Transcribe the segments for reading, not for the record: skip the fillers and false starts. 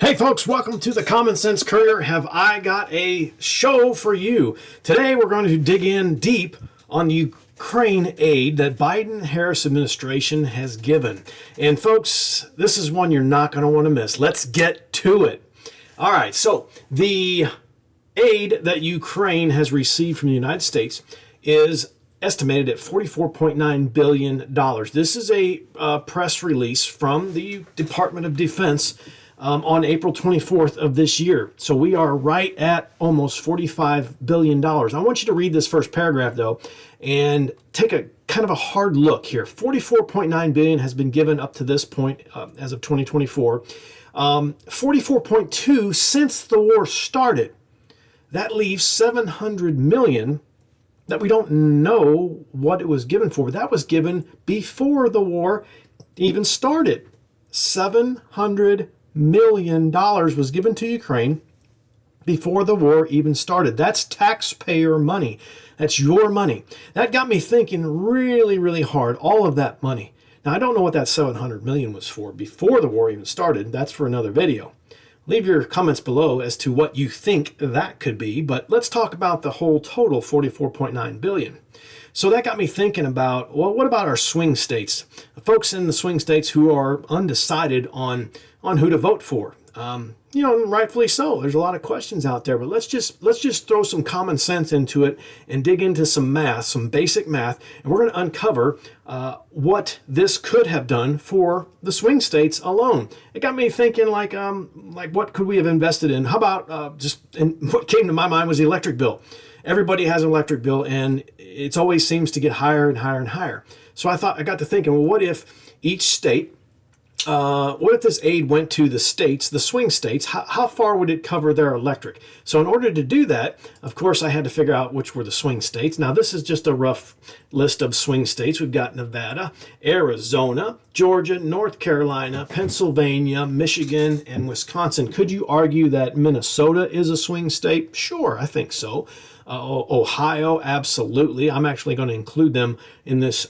Hey folks, welcome to the Common Sense Courier. Have I got a show for you? Today we're going to dig in deep on the Ukrain aid that Biden-Harris administration has given. And folks, this is one you're not going to want to miss. Let's get to it. All right, so the aid that Ukraine has received from the United States is estimated at $44.9 billion. This is a press release from the Department of Defense on April 24th of this year. So we are right at almost $45 billion. I want you to read this first paragraph, though, and take a kind of a hard look here. $44.9 billion has been given up to this point as of 2024. $44.2 since the war started. That leaves $700 million that we don't know what it was given for. That was given before the war even started. $700 million was given to Ukraine before the war even started. That's taxpayer money. That's your money. That got me thinking really, really hard, all of that money. Now, I don't know what that $700 million was for before the war even started. That's for another video. Leave your comments below as to what you think that could be, but let's talk about the whole total, $44.9 billion. So that got me thinking about, well, what about our swing states? The folks in the swing states who are undecided on who to vote for. Rightfully so. There's a lot of questions out there, but let's just throw some common sense into it and dig into some math, some basic math, and we're going to uncover what this could have done for the swing states alone. It got me thinking, like what could we have invested in? How about what came to my mind was the electric bill. Everybody has an electric bill, and it always seems to get higher and higher and higher. So I got to thinking, well, what if each state, what if this aid went to the states, the swing states? How far would it cover their electric? So in order to do that, of course, I had to figure out which were the swing states. Now, this is just a rough list of swing states. We've got Nevada, Arizona, Georgia, North Carolina, Pennsylvania, Michigan, and Wisconsin. Could you argue that Minnesota is a swing state? Sure, I think so. Ohio, absolutely. I'm actually going to include them in this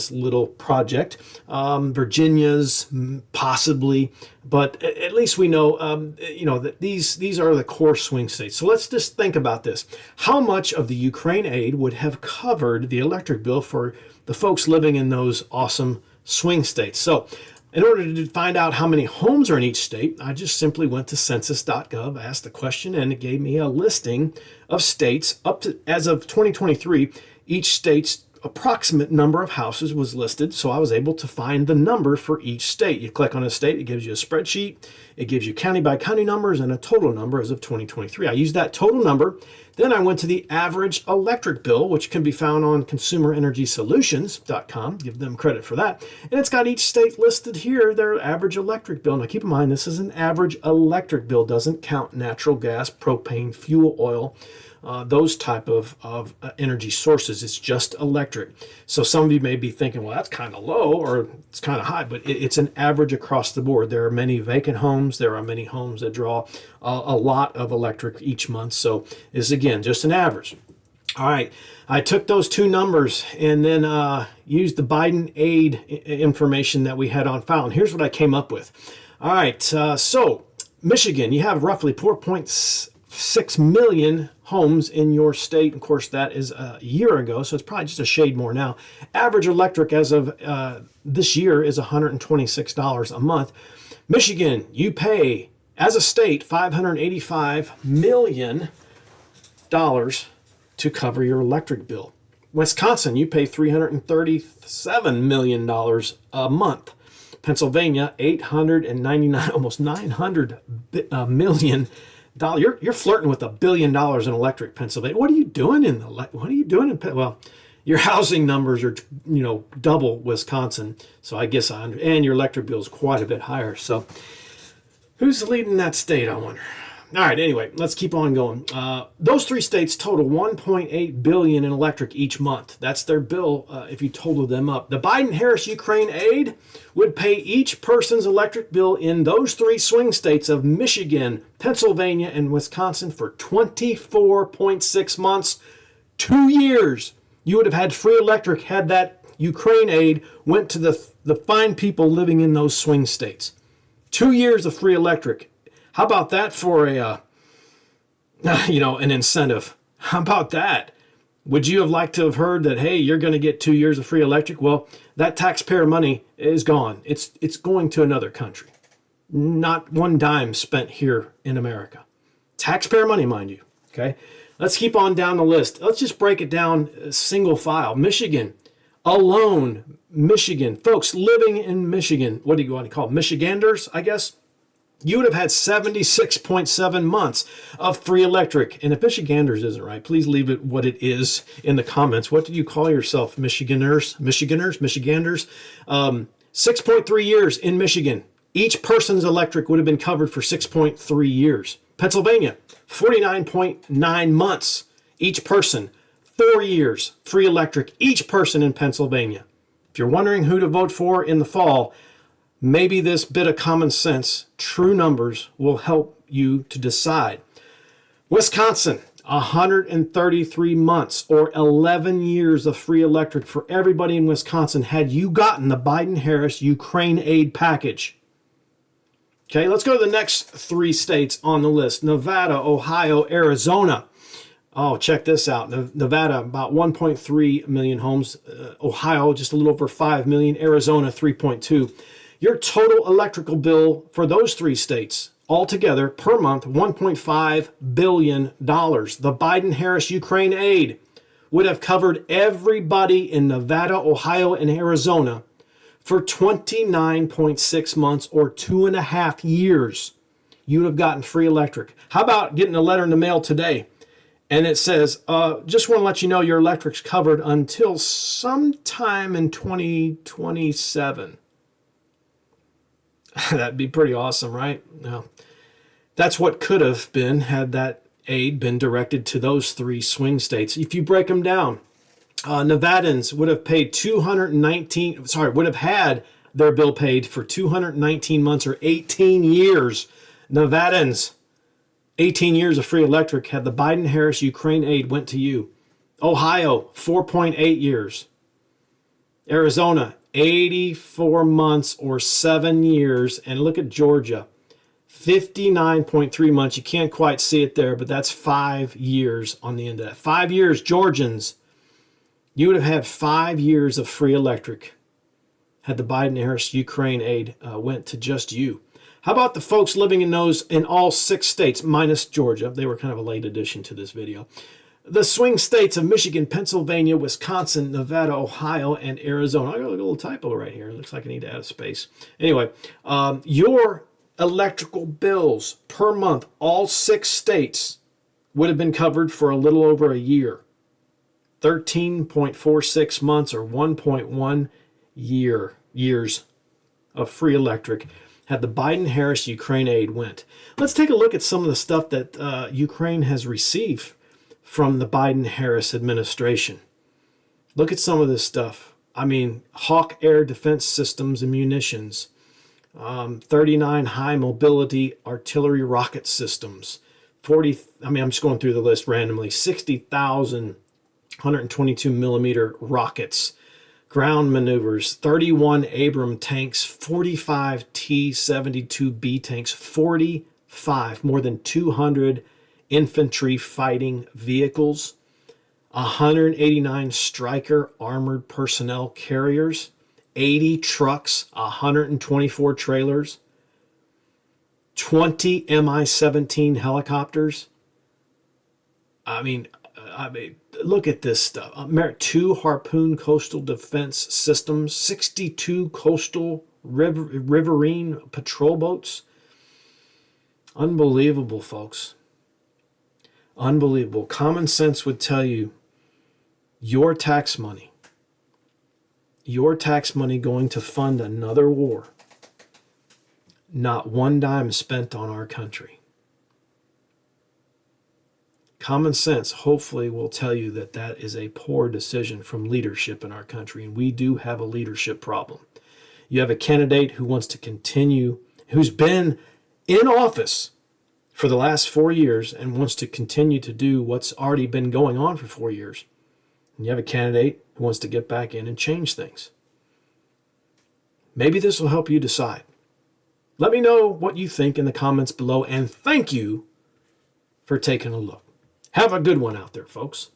little project. Virginia's possibly, but at least we know that these are the core swing states. So let's just think about this. How much of the Ukrain aid would have covered the electric bill for the folks living in those awesome swing states? So in order to find out how many homes are in each state, I just simply went to census.gov, asked the question, and it gave me a listing of states up to, as of 2023, each state's approximate number of houses was listed. So I was able to find the number for each state. You click on a state, it gives you a spreadsheet. It gives you county by county numbers and a total number as of 2023. I used that total number. Then I went to the average electric bill, which can be found on consumerenergysolutions.com. Give them credit for that. And it's got each state listed here, their average electric bill. Now keep in mind, this is an average electric bill, doesn't count natural gas, propane, fuel oil, those type of energy sources. It's just electric. So some of you may be thinking, well, that's kind of low or it's kind of high, but it's an average across the board. There are many vacant homes. There are many homes that draw a lot of electric each month. So this is, again, just an average. All right, I took those two numbers and then used the Biden aid information that we had on file. And here's what I came up with. All right, so Michigan, you have roughly 4.6 million homes in your state. Of course, that is a year ago, so it's probably just a shade more now. Average electric as of this year is $126 a month. Michigan, you pay, as a state, $585 million to cover your electric bill. Wisconsin, you pay $337 million a month. Pennsylvania, $899, almost $900 million. You're flirting with $1 billion in electric, Pennsylvania. What are you doing well, your housing numbers are, double Wisconsin. So I guess and your electric bill is quite a bit higher. So who's leading that state, I wonder? All right, anyway, let's keep on going. Those three states total $1.8 billion in electric each month. That's their bill if you total them up. The Biden-Harris Ukrain aid would pay each person's electric bill in those three swing states of Michigan, Pennsylvania, and Wisconsin for 24.6 months, 2 years. You would have had free electric had that Ukrain aid went to the fine people living in those swing states. 2 years of free electric. How about that for a, an incentive? How about that? Would you have liked to have heard that, hey, you're going to get 2 years of free electric? Well, that taxpayer money is gone. It's going to another country. Not one dime spent here in America. Taxpayer money, mind you. Okay. Let's keep on down the list. Let's just break it down single file. Michigan alone. Michigan. Folks living in Michigan. What do you want to call it? Michiganders, I guess. You would have had 76.7 months of free electric. And if Michiganders isn't right, please leave it what it is in the comments. What do you call yourself? Michiganders? 6.3 years in Michigan. Each person's electric would have been covered for 6.3 years. Pennsylvania, 49.9 months. Each person, 4 years, free electric. Each person in Pennsylvania. If you're wondering who to vote for in the fall, maybe this bit of common sense, true numbers, will help you to decide. Wisconsin, 133 months or 11 years of free electric for everybody in Wisconsin had you gotten the Biden-Harris Ukrain Aid package. Okay, let's go to the next 3 states on the list. Nevada, Ohio, Arizona. Oh, check this out. Nevada, about 1.3 million homes. Ohio, just a little over 5 million. Arizona, 3.2. Your total electrical bill for those 3 states altogether per month, $1.5 billion. The Biden-Harris Ukrain Aid would have covered everybody in Nevada, Ohio, and Arizona for 29.6 months or 2.5 years. You would have gotten free electric. How about getting a letter in the mail today and it says, just want to let you know your electric's covered until sometime in 2027. That'd be pretty awesome, right? Now, that's what could have been had that aid been directed to those 3 swing states. If you break them down, Nevadans would have had their bill paid for 219 months or 18 years. Nevadans, 18 years of free electric had the Biden-Harris Ukrain Aid went to you. Ohio, 4.8 years. Arizona, 84 months or 7 years. And look at Georgia, 59.3 months. You can't quite see it there, but that's 5 years on the end of that. 5 years, Georgians. You would have had 5 years of free electric had the Biden-Harris Ukrain Aid went to just you. How about the folks living in all 6 states, minus Georgia? They were kind of a late addition to this video. The swing states of Michigan, Pennsylvania, Wisconsin, Nevada, Ohio, and Arizona. I got a little typo right here. It looks like I need to add a space. Anyway, your electrical bills per month, all 6 states, would have been covered for a little over a year. 13.46 months or 1.1 years of free electric had the Biden-Harris Ukrain Aid went. Let's take a look at some of the stuff that Ukraine has received from the Biden-Harris administration. Look at some of this stuff. I mean, Hawk Air defense systems and munitions, 39 high mobility artillery rocket systems, I'm just going through the list randomly, 60,000 122 millimeter rockets, ground maneuvers, 31 Abrams tanks, 45 T-72B tanks, 45, more than 200 infantry fighting vehicles, 189 Stryker armored personnel carriers, 80 trucks, 124 trailers, 20 Mi-17 helicopters. I mean, look at this stuff. 2 Harpoon coastal defense systems, 62 coastal riverine patrol boats. Unbelievable, folks. Unbelievable. Common sense would tell you your tax money going to fund another war, not one dime spent on our country. Common sense, hopefully, will tell you that that is a poor decision from leadership in our country, and we do have a leadership problem. You have a candidate who wants to continue, who's been in office for the last 4 years and wants to continue to do what's already been going on for 4 years. And you have a candidate who wants to get back in and change things. Maybe this will help you decide. Let me know what you think in the comments below, and thank you for taking a look. Have a good one out there, folks.